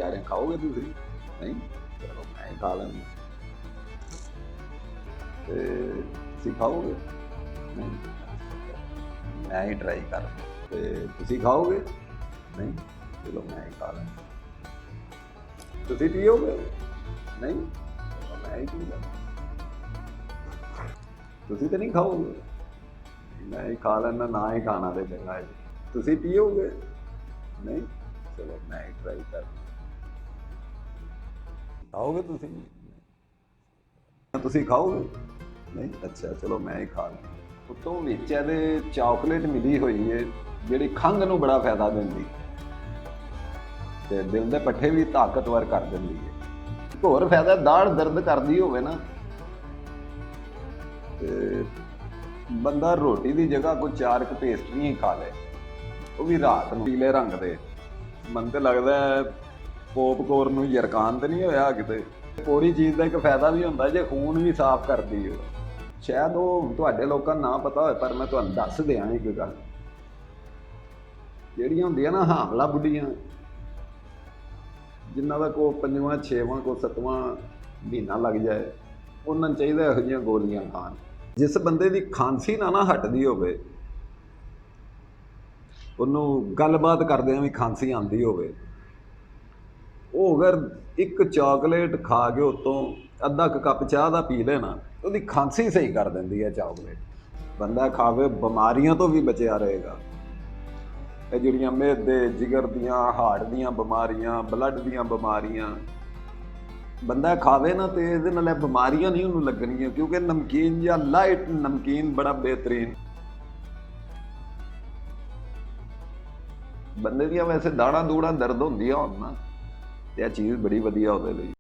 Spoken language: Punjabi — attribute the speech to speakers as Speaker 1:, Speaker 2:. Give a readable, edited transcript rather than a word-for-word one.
Speaker 1: ਜਾ ਰਹੇ ਖਾਓਗੇ ਤੁਸੀਂ? ਨਹੀਂ, ਚਲੋ ਮੈਂ ਹੀ ਖਾ ਲੈਂਦਾ। ਤੇ ਤੁਸੀਂ ਖਾਓਗੇ? ਨਹੀਂ, ਮੈਂ ਹੀ ਟਰਾਈ ਕਰ। ਤੇ ਤੁਸੀਂ ਖਾਓਗੇ? ਨਹੀਂ, ਚਲੋ ਮੈਂ ਹੀ ਖਾ ਲੈਂਦਾ। ਤੁਸੀਂ ਪੀਓਗੇ? ਨਹੀਂ, ਚਲੋ ਮੈਂ ਹੀ ਪੀ ਲੈਂਦਾ। ਤੁਸੀਂ ਤਾਂ ਨਹੀਂ ਖਾਓਗੇ? ਮੈਂ ਹੀ ਖਾ ਲੈਂਦਾ, ਨਾ ਹੀ ਖਾਣਾ ਤੇ ਚੰਗਾ ਹੈ। ਤੁਸੀਂ ਪੀਓਗੇ? ਨਹੀਂ, ਚਲੋ ਮੈਂ ਹੀ ਟਰਾਈ ਕਰ। ਖਾਓਗੇ ਤੁਸੀਂ? ਤੁਸੀਂ ਖਾਓਗੇ? ਨਹੀਂ, ਅੱਛਾ ਚਲੋ ਮੈਂ ਹੀ ਖਾ ਲੈਂਦਾ। ਉੱਤੋਂ ਵਿੱਚ ਇਹਦੇ ਚਾਕਲੇਟ ਮਿਲੀ ਹੋਈ ਹੈ ਜਿਹੜੀ ਖੰਘ ਨੂੰ ਬੜਾ ਫਾਇਦਾ ਦਿੰਦੀ ਤੇ ਦਿਲ ਦੇ ਪੱਠੇ ਵੀ ਤਾਕਤਵਰ ਕਰ ਦਿੰਦੀ ਹੈ। ਇੱਕ ਹੋਰ ਫਾਇਦਾ, ਦਾੜ ਦਰਦ ਕਰਦੀ ਹੋਵੇ ਨਾ ਤੇ ਬੰਦਾ ਰੋਟੀ ਦੀ ਜਗ੍ਹਾ ਕੋਈ 4 ਪੇਸਟਰੀਆਂ ਹੀ ਖਾ ਲੇ, ਉਹ ਵੀ ਰਾਤ ਨੂੰ ਪੀਲੇ ਰੰਗ ਦੇ। ਮੈਨੂੰ ਤਾਂ ਲੱਗਦਾ ਪੋਪਕੋਰਨ ਨੂੰ ਯਰਕਾਨ ਤੇ ਨਹੀਂ ਹੋਇਆ ਕਿਤੇ। ਕੋੜੀ ਚੀਜ਼ ਦਾ ਇੱਕ ਫਾਇਦਾ ਵੀ ਹੁੰਦਾ ਜੇ ਖੂਨ ਵੀ ਸਾਫ਼ ਕਰਦੀ ਹੋ। ਸ਼ਾਇਦ ਉਹ ਤੁਹਾਡੇ ਲੋਕਾਂ ਨੂੰ ਨਾ ਪਤਾ ਹੋਵੇ, ਪਰ ਮੈਂ ਤੁਹਾਨੂੰ ਦੱਸ ਦਿਆਂ ਇੱਕ ਗੱਲ। ਜਿਹੜੀਆਂ ਹੁੰਦੀਆਂ ਨਾ ਹਾਮਲਾ ਬੁੱਢੀਆਂ, ਜਿਨ੍ਹਾਂ ਦਾ ਕੋਈ 5ਵਾਂ 6ਵਾਂ ਕੋਈ 7ਵਾਂ ਮਹੀਨਾ ਲੱਗ ਜਾਏ, ਉਹਨਾਂ ਨੂੰ ਚਾਹੀਦਾ ਇਹੋ ਜਿਹੀਆਂ ਗੋਲੀਆਂ ਖਾਣ। ਜਿਸ ਬੰਦੇ ਦੀ ਖਾਂਸੀ ਨਾ ਹਟਦੀ ਹੋਵੇ, ਉਹਨੂੰ ਗੱਲਬਾਤ ਕਰਦਿਆਂ ਵੀ ਖਾਂਸੀ ਆਉਂਦੀ ਹੋਵੇ, ਉਹ ਅਗਰ ਇੱਕ ਚਾਕਲੇਟ ਖਾ ਕੇ ਉੱਤੋਂ ਅੱਧਾ ਕੁ ਕੱਪ ਚਾਹ ਦਾ ਪੀ ਲੈਣਾ, ਉਹਦੀ ਖਾਂਸੀ ਸਹੀ ਕਰ ਦਿੰਦੀ ਹੈ ਚਾਕਲੇਟ। ਬੰਦਾ ਖਾਵੇ ਬਿਮਾਰੀਆਂ ਤੋਂ ਵੀ ਬਚਿਆ ਰਹੇਗਾ। ਇਹ ਜਿਹੜੀਆਂ ਮਿਹਦੇ, ਜਿਗਰ ਦੀਆਂ, ਹਾਰਟ ਦੀਆਂ ਬਿਮਾਰੀਆਂ, ਬਲੱਡ ਦੀਆਂ ਬਿਮਾਰੀਆਂ, ਬੰਦਾ ਖਾਵੇ ਨਾ ਤੇ ਇਹਦੇ ਨਾਲ ਇਹ ਬਿਮਾਰੀਆਂ ਨਹੀਂ ਉਹਨੂੰ ਲੱਗਣਗੀਆਂ, ਕਿਉਂਕਿ ਨਮਕੀਨ ਜਾਂ ਲਾਈਟ ਨਮਕੀਨ ਬੜਾ ਬਿਹਤਰੀਨ। ਬੰਦੇ ਦੀਆਂ ਵੈਸੇ ਦਾੜਾਂ ਦੂੜਾਂ ਦਰਦ ਹੁੰਦੀਆਂ ਹੋਣ ਨਾ, ਤੇ ਇਹ ਚੀਜ਼ ਬੜੀ ਵਧੀਆ ਉਹਦੇ ਲਈ।